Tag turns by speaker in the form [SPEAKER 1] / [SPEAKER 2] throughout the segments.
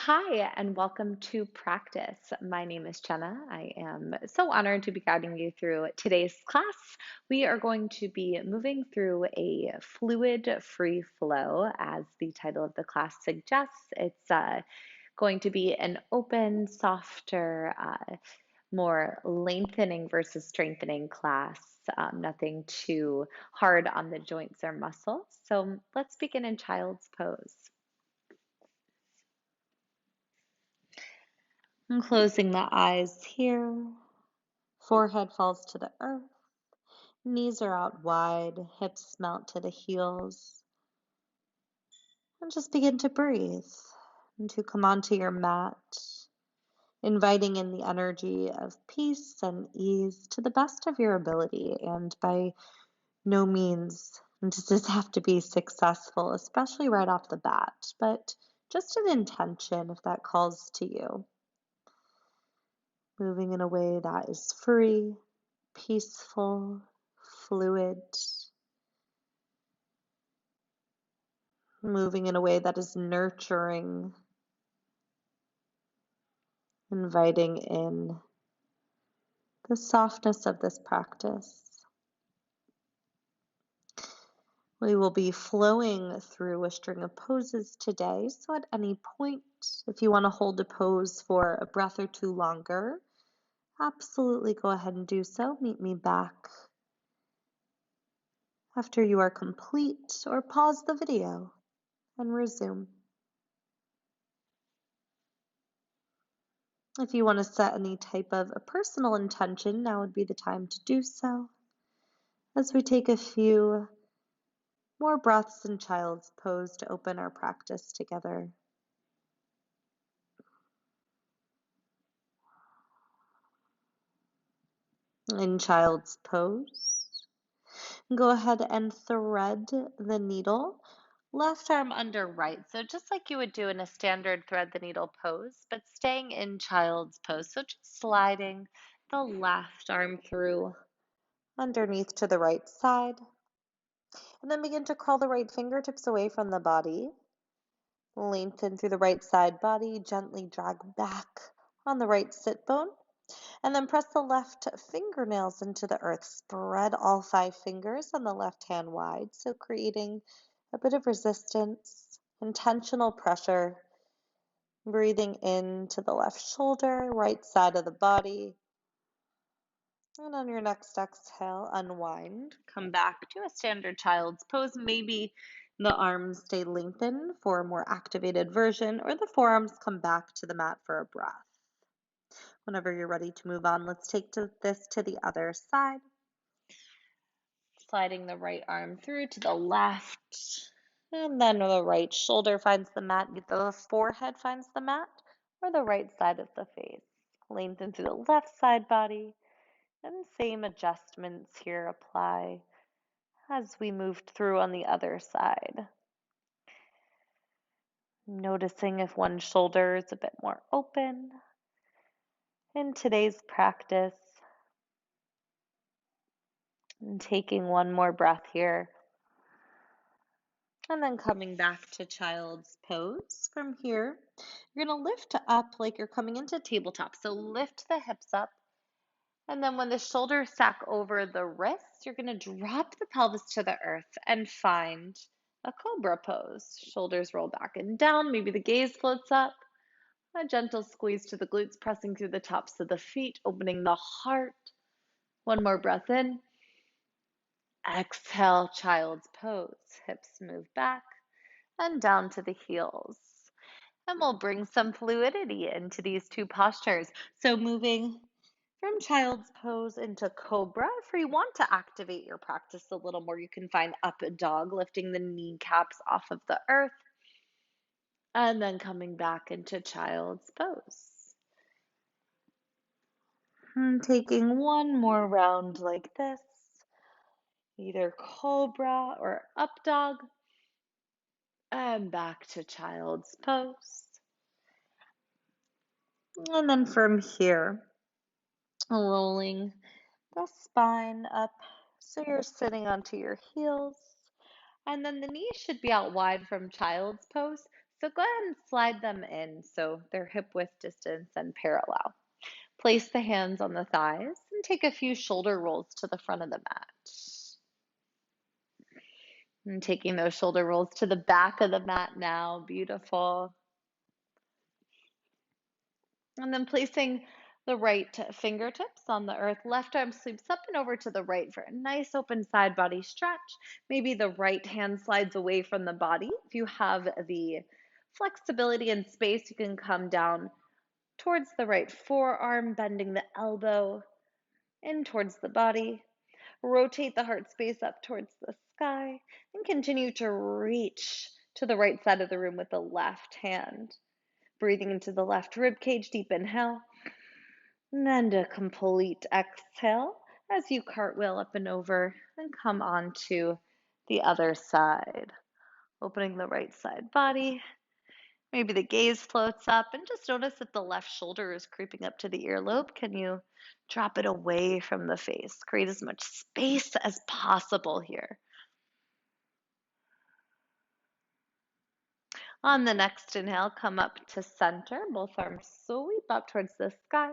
[SPEAKER 1] Hi, and welcome to practice. My name is Jenna. I am so honored to be guiding you through today's class. We are going to be moving through a fluid free flow, as the title of the class suggests. It's going to be an open, softer, more lengthening versus strengthening class. Nothing too hard on the joints or muscles. So let's begin in child's pose. I'm closing the eyes here. Forehead falls to the earth. Knees are out wide. Hips melt to the heels. And just begin to breathe and to come onto your mat, inviting in the energy of peace and ease to the best of your ability. And by no means does this have to be successful, especially right off the bat, but just an intention if that calls to you. Moving in a way that is free, peaceful, fluid, moving in a way that is nurturing, inviting in the softness of this practice. We will be flowing through a string of poses today, so at any point, if you want to hold a pose for a breath or two longer, absolutely go ahead and do so. Meet me back after you are complete, or pause the video and resume. If you want to set any type of a personal intention, now would be the time to do so. As we take a few more breaths in child's pose to open our practice together. In child's pose, go ahead and thread the needle, left arm under right. So just like you would do in a standard thread the needle pose, but staying in child's pose. So just sliding the left arm through underneath to the right side. And then begin to crawl the right fingertips away from the body. Lengthen through the right side body, gently drag back on the right sit bone. And then press the left fingernails into the earth. Spread all 5 fingers on the left hand wide, so creating a bit of resistance, intentional pressure. Breathing into the left shoulder, right side of the body. And on your next exhale, unwind. Come back to a standard child's pose. Maybe the arms stay lengthened for a more activated version, or the forearms come back to the mat for a breath. Whenever you're ready to move on, let's take this to the other side. Sliding the right arm through to the left, and then the right shoulder finds the mat, the forehead finds the mat, or the right side of the face. Lengthen through the left side body, and same adjustments here apply as we moved through on the other side. Noticing if one shoulder is a bit more open. In today's practice, and taking one more breath here, and then coming back to child's pose. From here, you're going to lift up like you're coming into tabletop. So lift the hips up, and then when the shoulders stack over the wrists, you're going to drop the pelvis to the earth and find a Cobra Pose. Shoulders roll back and down, maybe the gaze floats up. A gentle squeeze to the glutes, pressing through the tops of the feet, opening the heart. One more breath in. Exhale, child's pose. Hips move back and down to the heels. And we'll bring some fluidity into these two postures. So moving from child's pose into cobra. If you want to activate your practice a little more, you can find up dog, lifting the kneecaps off of the earth. And then coming back into child's pose. And taking one more round like this, either cobra or up dog. And back to child's pose. And then from here, rolling the spine up so you're sitting onto your heels. And then the knees should be out wide from child's pose. So go ahead and slide them in so they're hip width distance and parallel. Place the hands on the thighs and take a few shoulder rolls to the front of the mat. And taking those shoulder rolls to the back of the mat now. Beautiful. And then placing the right fingertips on the earth, left arm sweeps up and over to the right for a nice open side body stretch. Maybe the right hand slides away from the body. If you have the flexibility and space, you can come down towards the right forearm, bending the elbow in towards the body. Rotate the heart space up towards the sky and continue to reach to the right side of the room with the left hand. Breathing into the left rib cage, deep inhale. And a complete exhale as you cartwheel up and over and come on to the other side. Opening the right side body. Maybe the gaze floats up and just notice if the left shoulder is creeping up to the earlobe. Can you drop it away from the face? Create as much space as possible here. On the next inhale, come up to center. Both arms sweep up towards the sky.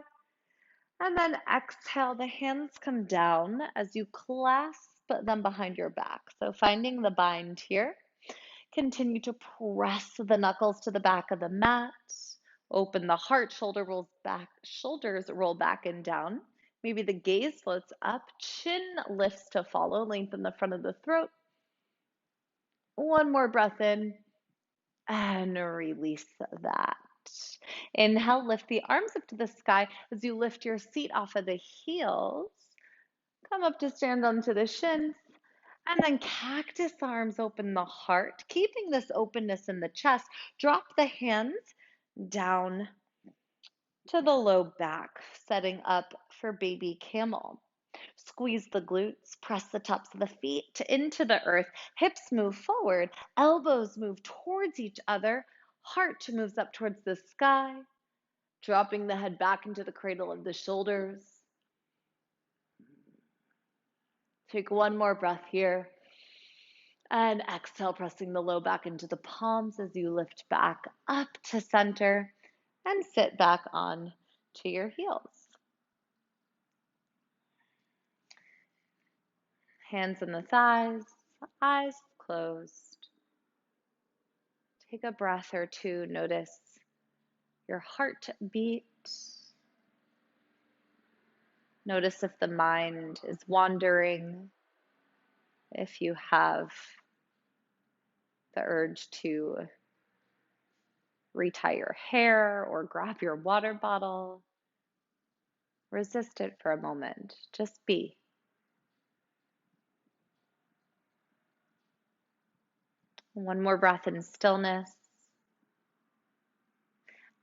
[SPEAKER 1] And then exhale, the hands come down as you clasp them behind your back. So finding the bind here. Continue to press the knuckles to the back of the mat. Open the heart, shoulders roll back and down. Maybe the gaze floats up, chin lifts to follow, lengthen the front of the throat. One more breath in and release that. Inhale, lift the arms up to the sky as you lift your seat off of the heels. Come up to stand onto the shins. And then cactus arms, open the heart, keeping this openness in the chest. Drop the hands down to the low back, setting up for baby camel. Squeeze the glutes, press the tops of the feet into the earth. Hips move forward, elbows move towards each other. Heart moves up towards the sky, dropping the head back into the cradle of the shoulders. Take one more breath here. And exhale, pressing the low back into the palms as you lift back up to center and sit back on to your heels. Hands on the thighs, eyes closed. Take a breath or two. Notice your heartbeat. Notice if the mind is wandering, if you have the urge to retie your hair or grab your water bottle. Resist it for a moment. Just be. One more breath in stillness.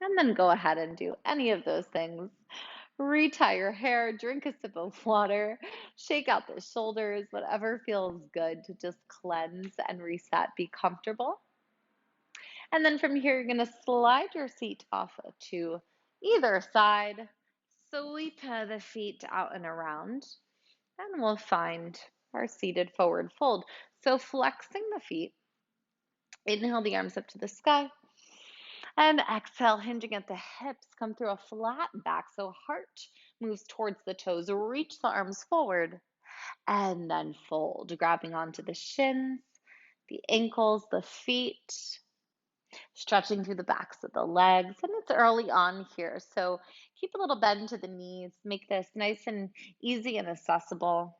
[SPEAKER 1] And then go ahead and do any of those things. Retie your hair, drink a sip of water, shake out the shoulders, whatever feels good to just cleanse and reset, be comfortable. And then from here, you're going to slide your seat off to either side, sweep the feet out and around, and we'll find our seated forward fold. So flexing the feet, inhale the arms up to the sky. And exhale, hinging at the hips, come through a flat back. So heart moves towards the toes. Reach the arms forward and then fold, grabbing onto the shins, the ankles, the feet, stretching through the backs of the legs. And it's early on here. So keep a little bend to the knees. Make this nice and easy and accessible.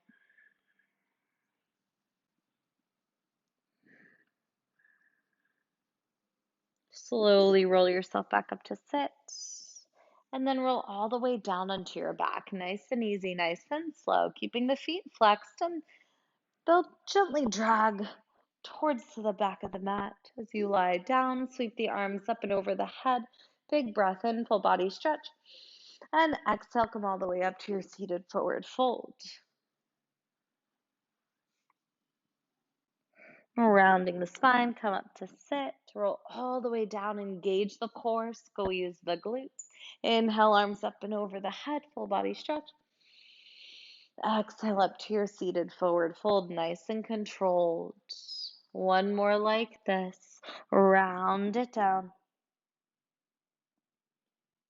[SPEAKER 1] Slowly roll yourself back up to sit. And then roll all the way down onto your back. Nice and easy, nice and slow. Keeping the feet flexed, and they'll gently drag towards the back of the mat. As you lie down, sweep the arms up and over the head. Big breath in, full body stretch. And exhale, come all the way up to your seated forward fold. Rounding the spine, come up to sit. Roll all the way down, engage the core. Squeeze the glutes. Inhale, arms up and over the head, full body stretch. Exhale up to your seated forward fold, nice and controlled. One more like this. Round it down.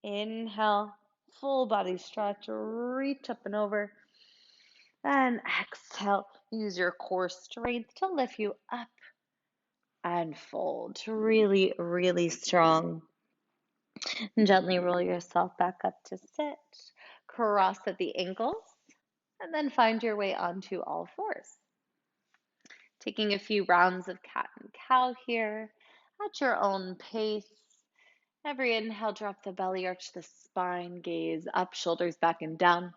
[SPEAKER 1] Inhale, full body stretch, reach up and over. And exhale, use your core strength to lift you up and fold. Really, really strong. And gently roll yourself back up to sit. Cross at the ankles, and then find your way onto all fours. Taking a few rounds of cat and cow here at your own pace. Every inhale, drop the belly, arch the spine, gaze up, shoulders back and down.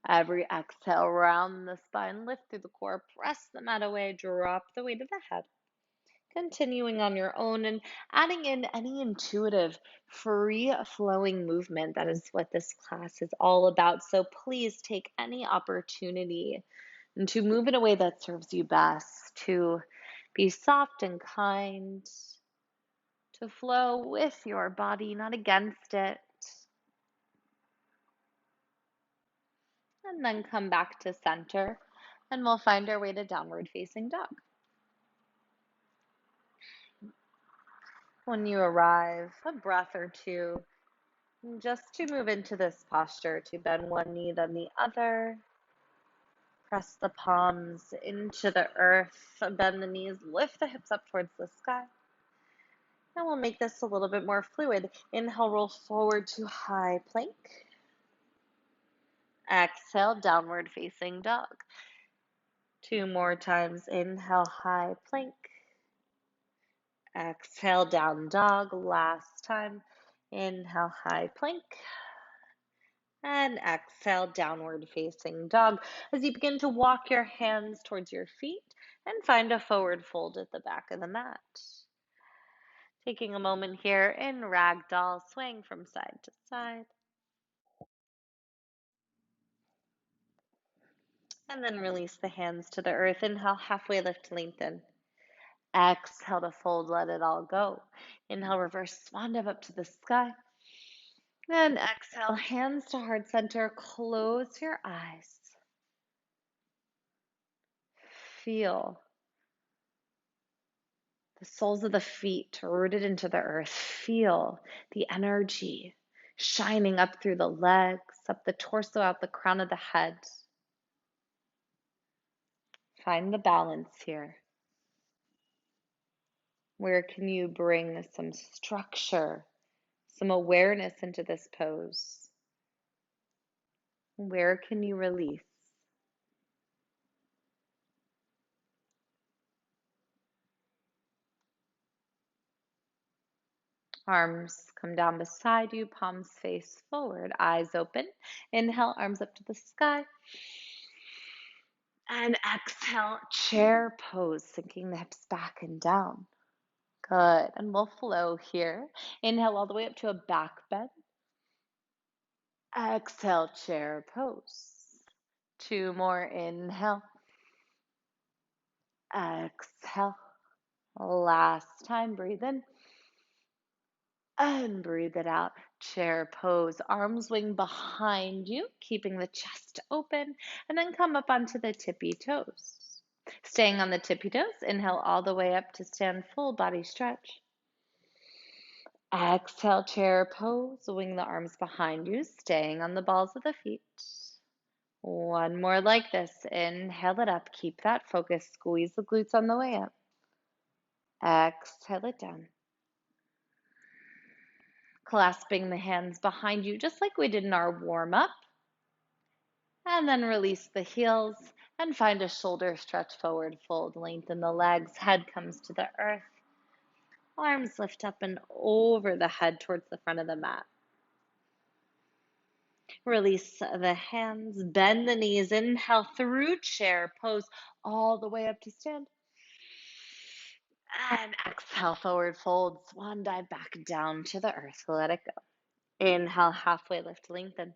[SPEAKER 1] Every exhale, round the spine, lift through the core, press the mat away, drop the weight of the head. Continuing on your own and adding in any intuitive, free flowing movement. That is what this class is all about. So please take any opportunity and to move in a way that serves you best, to be soft and kind, to flow with your body, not against it. And then come back to center, and we'll find our way to downward facing dog. When you arrive, a breath or two, just to move into this posture, to bend one knee, then the other. Press the palms into the earth, bend the knees, lift the hips up towards the sky. And we'll make this a little bit more fluid. Inhale, roll forward to high plank. Exhale, downward facing dog. 2 more times. Inhale, high plank. Exhale, down dog. Last time. Inhale, high plank. And exhale, downward facing dog. As you begin to walk your hands towards your feet and find a forward fold at the back of the mat. Taking a moment here in ragdoll, swaying from side to side. And then release the hands to the earth. Inhale, halfway lift, lengthen. Exhale to fold, let it all go. Inhale, reverse swan dive up to the sky. And exhale, hands to heart center. Close your eyes. Feel the soles of the feet rooted into the earth. Feel the energy shining up through the legs, up the torso, out the crown of the head. Find the balance here. Where can you bring some structure, some awareness into this pose? Where can you release? Arms come down beside you, palms face forward, eyes open. Inhale, arms up to the sky. And exhale, chair pose, sinking the hips back and down. Good. And we'll flow here. Inhale all the way up to a back bend. Exhale, chair pose. 2 more. Inhale. Exhale. Last time. Breathe in. And breathe it out. Chair pose. Arms wing behind you, keeping the chest open. And then come up onto the tippy toes. Staying on the tippy toes. Inhale all the way up to stand, full body stretch. Exhale, chair pose. Wing the arms behind you, staying on the balls of the feet. One more like this. Inhale it up. Keep that focus. Squeeze the glutes on the way up. Exhale it down. Clasping the hands behind you, just like we did in our warm-up. And then release the heels and find a shoulder stretch forward fold. Lengthen the legs. Head comes to the earth. Arms lift up and over the head towards the front of the mat. Release the hands, bend the knees, inhale through chair pose all the way up to stand. And exhale, forward fold, swan dive back down to the earth. Let it go. Inhale, halfway lift, lengthen.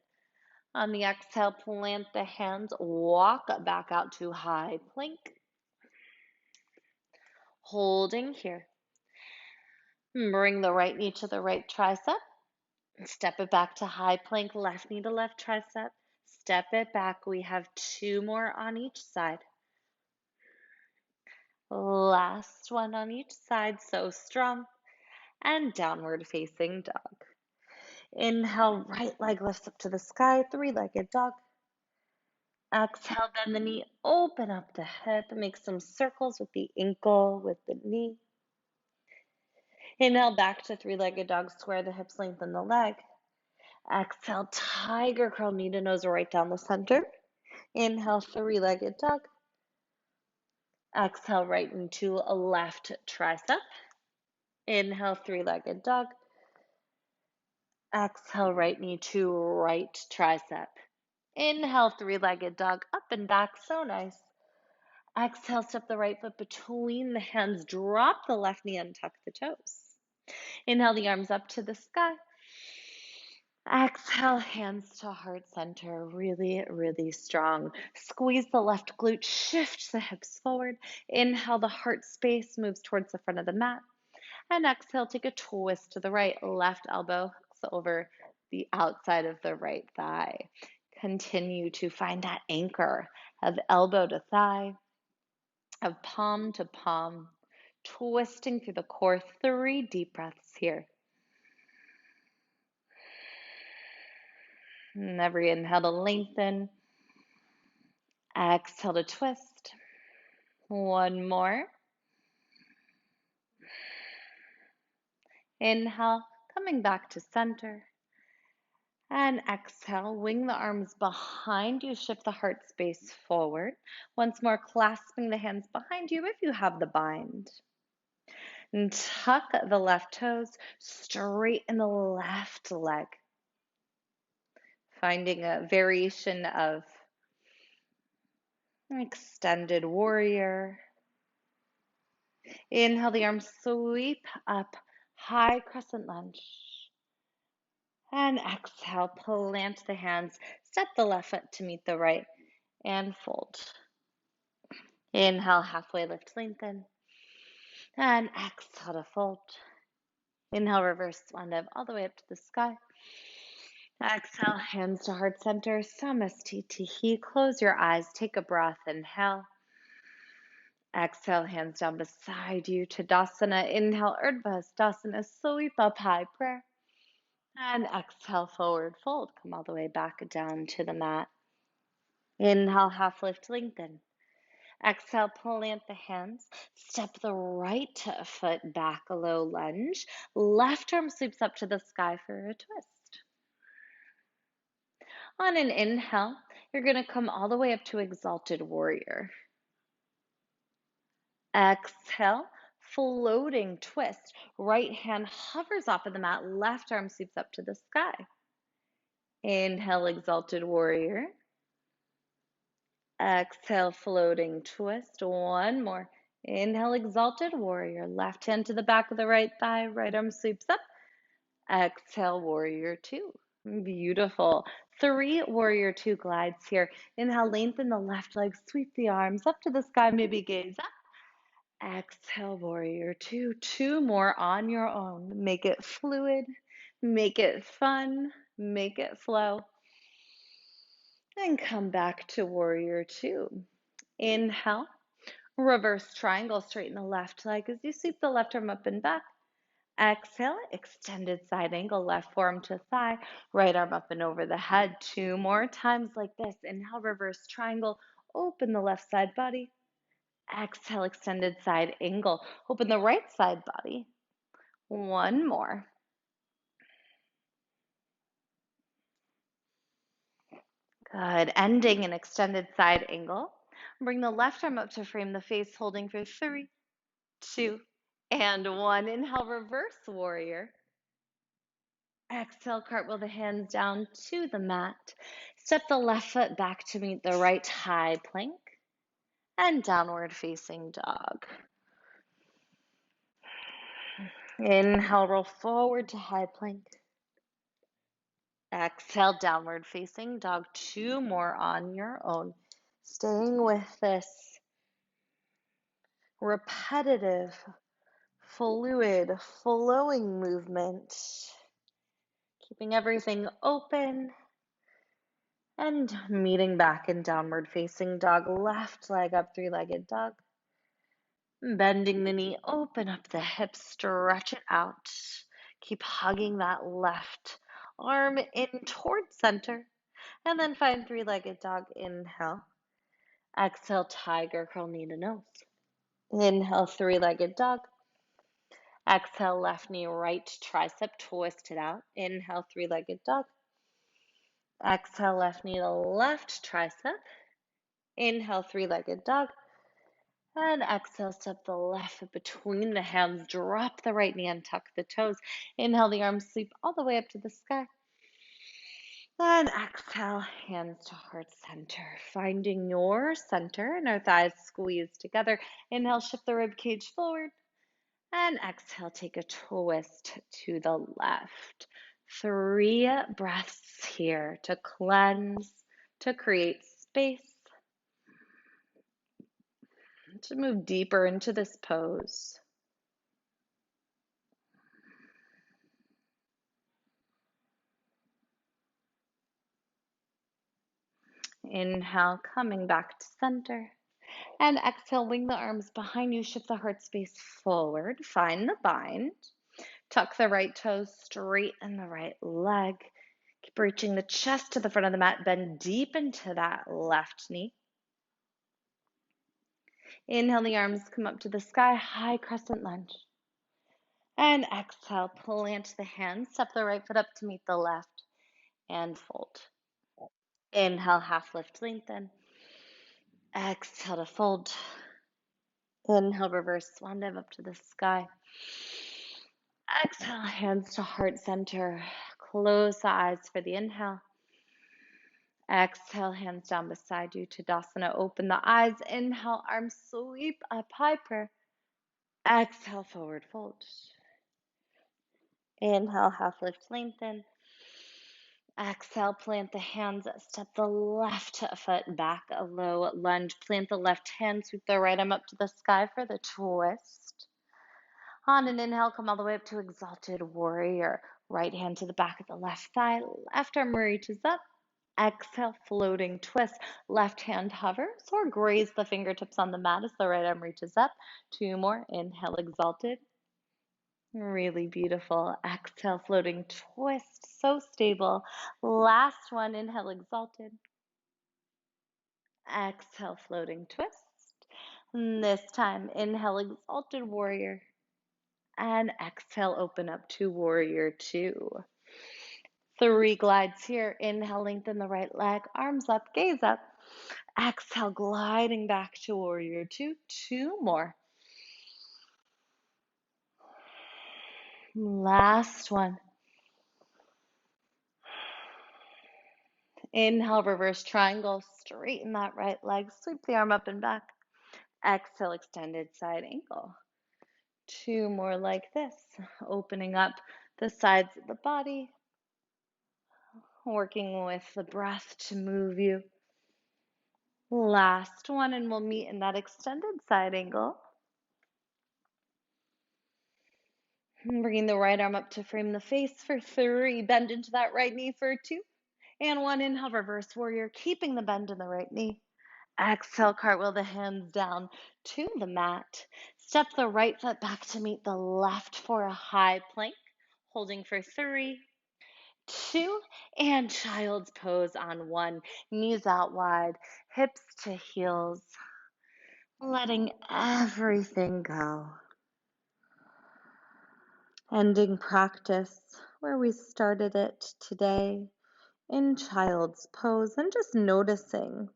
[SPEAKER 1] On the exhale, plant the hands, walk back out to high plank. Holding here. Bring the right knee to the right tricep. Step it back to high plank, left knee to left tricep. Step it back. We have 2 more on each side. Last one on each side, so strong. And downward facing dog. Inhale, right leg lifts up to the sky, three-legged dog. Exhale, bend the knee, open up the hip, make some circles with the ankle, with the knee. Inhale, back to three-legged dog, square the hips, lengthen the leg. Exhale, tiger curl, knee to nose right down the center. Inhale, three-legged dog. Exhale, right into a left tricep. Inhale, three-legged dog. Exhale, right knee to right tricep. Inhale, three-legged dog, up and back, so nice. Exhale, step the right foot between the hands, drop the left knee and tuck the toes. Inhale the arms up to the sky. Exhale, hands to heart center, really, really strong. Squeeze the left glute, shift the hips forward. Inhale, the heart space moves towards the front of the mat. And exhale, take a twist to the right. Left elbow hooks over the outside of the right thigh. Continue to find that anchor of elbow to thigh, of palm to palm, twisting through the core. 3 deep breaths here. And every inhale to lengthen. Exhale to twist. One more. Inhale, coming back to center. And exhale, wing the arms behind you, shift the heart space forward. Once more, clasping the hands behind you if you have the bind. And tuck the left toes, straighten the left leg. Finding a variation of extended warrior. Inhale, the arms sweep up, high crescent lunge. And exhale, plant the hands, step the left foot to meet the right, and fold. Inhale, halfway lift, lengthen. And exhale to fold. Inhale, reverse swan dive all the way up to the sky. Exhale, hands to heart center, Samastitihi. Close your eyes, take a breath, inhale. Exhale, hands down beside you, Tadasana. Inhale, Urdhva Hastasana, sweep up high prayer. And exhale, forward fold. Come all the way back down to the mat. Inhale, half lift, lengthen. Exhale, plant the hands. Step the right foot back, a low lunge. Left arm sweeps up to the sky for a twist. On an inhale, you're going to come all the way up to exalted warrior. Exhale, floating twist. Right hand hovers off of the mat. Left arm sweeps up to the sky. Inhale, exalted warrior. Exhale, floating twist. One more. Inhale, exalted warrior. Left hand to the back of the right thigh. Right arm sweeps up. Exhale, warrior 2. Beautiful. 3 warrior 2 glides here. Inhale, lengthen the left leg. Sweep the arms up to the sky. Maybe gaze up. Exhale, warrior 2. 2 more on your own. Make it fluid. Make it fun. Make it flow. And come back to warrior 2. Inhale. Reverse triangle, straighten the left leg as you sweep the left arm up and back. Exhale, extended side angle, left forearm to thigh, right arm up and over the head. 2 more times like this. Inhale, reverse triangle, open the left side body. Exhale, extended side angle, open the right side body. 1 more. Good. Ending an extended side angle. Bring the left arm up to frame the face, holding for 3, 2, and 1. Inhale, reverse warrior. Exhale, cartwheel the hands down to the mat. Step the left foot back to meet the right, high plank. And downward facing dog. Inhale, roll forward to high plank. Exhale, downward facing dog. 2 more on your own. Staying with this repetitive, fluid, flowing movement. Keeping everything open. And meeting back in downward facing dog. Left leg up, 3-legged dog. Bending the knee, open up the hips, stretch it out. Keep hugging that left arm in towards center. And then find three-legged dog. Inhale. Exhale, tiger curl, knee to nose. Inhale, three-legged dog. Exhale, left knee, right tricep, twist it out. Inhale, three-legged dog. Exhale, left knee to left tricep. Inhale, three-legged dog. And exhale, step the left foot between the hands. Drop the right knee and tuck the toes. Inhale, the arms sweep all the way up to the sky. And exhale, hands to heart center. Finding your center and our thighs squeeze together. Inhale, shift the rib cage forward. And exhale, take a twist to the left. 3 breaths here to cleanse, to create space, to move deeper into this pose. Inhale, coming back to center. And exhale, wing the arms behind you, shift the heart space forward. Find the bind. Tuck the right toes, straighten the right leg. Keep reaching the chest to the front of the mat. Bend deep into that left knee. Inhale, the arms come up to the sky, high crescent lunge. And exhale, plant the hands, step the right foot up to meet the left, and fold. Inhale, half lift, lengthen. Exhale to fold. Inhale, reverse swan dive up to the sky. Exhale, hands to heart center. Close the eyes for the inhale. Exhale, hands down beside you, Tadasana. Open the eyes. Inhale, arms sweep up, high prayer. Exhale, forward fold. Inhale, half lift, lengthen. Exhale, plant the hands, step the left foot back, a low lunge. Plant the left hand, sweep the right arm up to the sky for the twist. On an inhale, come all the way up to exalted warrior. Right hand to the back of the left thigh, left arm reaches up. Exhale, floating twist. Left hand hovers or graze the fingertips on the mat as the right arm reaches up. 2 more. Inhale, exalted. Really beautiful. Exhale, floating twist. So stable. Last one. Inhale, exalted. Exhale, floating twist. And this time, inhale, exalted warrior. And exhale, open up to warrior 2. 3 glides here. Inhale, lengthen the right leg. Arms up, gaze up. Exhale, gliding back to warrior 2. 2 more. Last one. Inhale, reverse triangle. Straighten that right leg. Sweep the arm up and back. Exhale, extended side ankle. 2 more like this. Opening up the sides of the body. Working with the breath to move you. Last one, and we'll meet in that extended side angle. Bringing the right arm up to frame the face for 3. Bend into that right knee for 2. And 1, inhale, reverse warrior, keeping the bend in the right knee. Exhale, cartwheel the hands down to the mat. Step the right foot back to meet the left for a high plank. Holding for 3, 2, and child's pose on 1. Knees out wide, hips to heels. Letting everything go. Ending practice where we started it today in child's pose and just noticing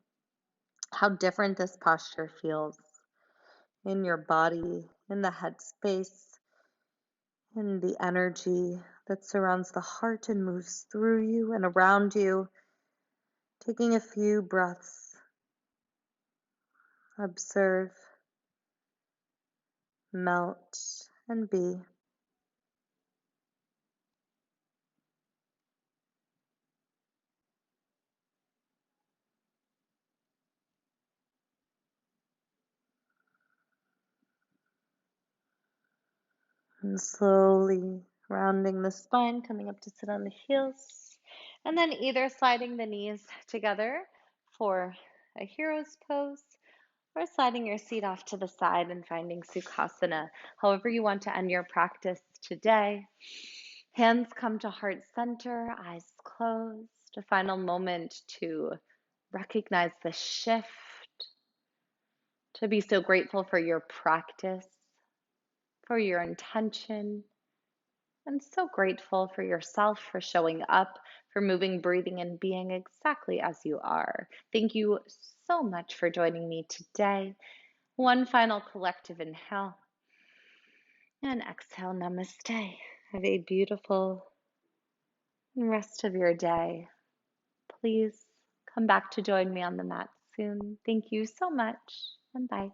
[SPEAKER 1] how different this posture feels in your body, in the head space, in the energy that surrounds the heart and moves through you and around you. Taking a few breaths, observe, melt, and be. And slowly rounding the spine, coming up to sit on the heels. And then either sliding the knees together for a hero's pose Or sliding your seat off to the side and finding Sukhasana. However you want to end your practice today. Hands come to heart center, eyes closed. A final moment to recognize the shift, to be so grateful for your practice, for your intention, and so grateful for yourself for showing up, for moving, breathing, and being exactly as you are. Thank you so much for joining me today. One final collective inhale and exhale. Namaste. Have a beautiful rest of your day. Please come back to join me on the mat soon. Thank you so much, and bye.